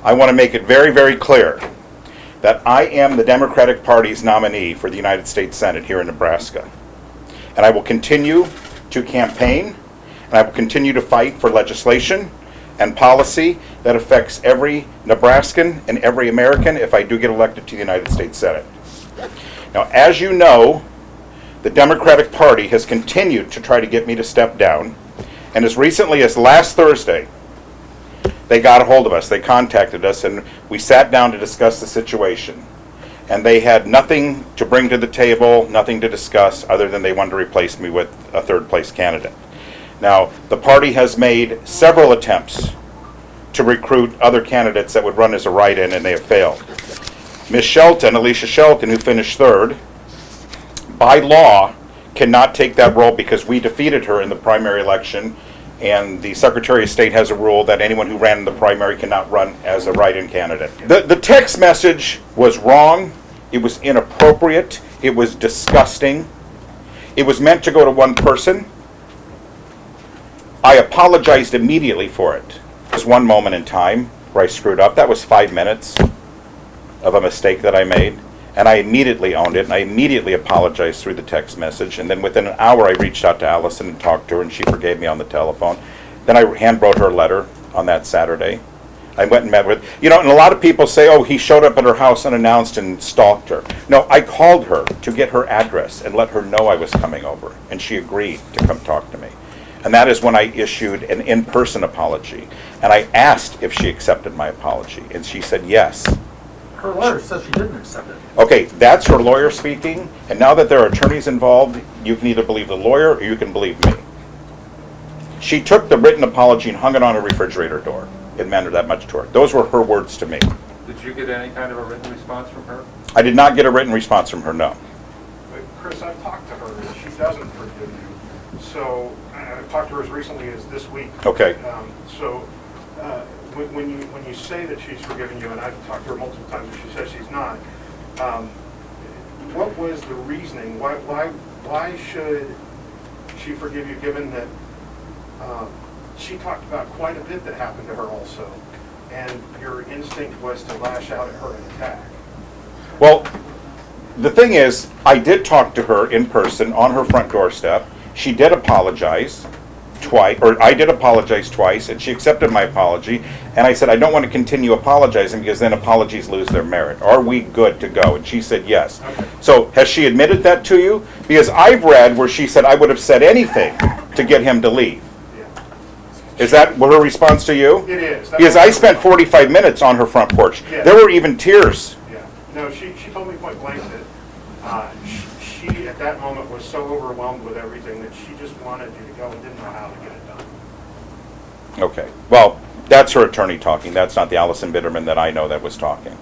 I want to make it very, very clear that I am the Democratic Party's nominee for the United States Senate here in Nebraska. And I will continue to campaign, and I will continue to fight for legislation and policy that affects every Nebraskan and every American if I do get elected to the United States Senate. Now, as you know, the Democratic Party has continued to try to get me to step down, and as recently as last Thursday, they got a hold of us. They contacted us, and we sat down to discuss the situation. And they had nothing to bring to the table, nothing to discuss, other than they wanted to replace me with a third-place candidate. Now, the party has made several attempts to recruit other candidates that would run as a write-in, and they have failed. Ms. Shelton, Alicia Shelton, who finished third, by law, cannot take that role because we defeated her in the primary election, and the Secretary of State has a rule that anyone who ran in the primary cannot run as a write-in candidate. The text message was wrong, it was inappropriate, it was disgusting. It was meant to go to one person. I apologized immediately for it. There was one moment in time where I screwed up. That was 5 minutes of a mistake that I made. And I immediately owned it, and I immediately apologized through the text message. And then within an hour, I reached out to Allison and talked to her, and she forgave me on the telephone. Then I hand-wrote her a letter on that Saturday. I went and met with, and a lot of people say, oh, he showed up at her house unannounced and stalked her. No, I called her to get her address and let her know I was coming over, and she agreed to come talk to me. And that is when I issued an in-person apology. And I asked if she accepted my apology, and she said yes. Her lawyer says she didn't accept it. Okay, that's her lawyer speaking, and now that there are attorneys involved, you can either believe the lawyer or you can believe me. She took the written apology and hung it on a refrigerator door. It mattered that much to her. Those were her words to me. Did you get any kind of a written response from her? I did not get a written response from her, no. But Chris, I've talked to her, and she doesn't forgive you. So I've talked to her as recently as this week. Okay. When you say that she's forgiven you, and I've talked to her multiple times, and she says she's not, what was the reasoning? Why should she forgive you, given that she talked about quite a bit that happened to her also, and your instinct was to lash out at her and attack? Well, the thing is, I did talk to her in person on her front doorstep. She did apologize twice, or I did apologize twice, and she accepted my apology. And I said, I don't want to continue apologizing because then apologies lose their merit. Are we good to go? And she said yes. Okay. So has she admitted that to you? Because I've read where she said I would have said anything to get him to leave. Yeah. Is that her response to you? It is. Because I spent 45 minutes on her front porch. Yeah. There were even tears. Yeah. No, she told me point blank that she at that moment was so overwhelmed with everything that she just wanted you to go and didn't know how to get it done. Okay. Well, that's her attorney talking. That's not the Allison Bitterman that I know that was talking.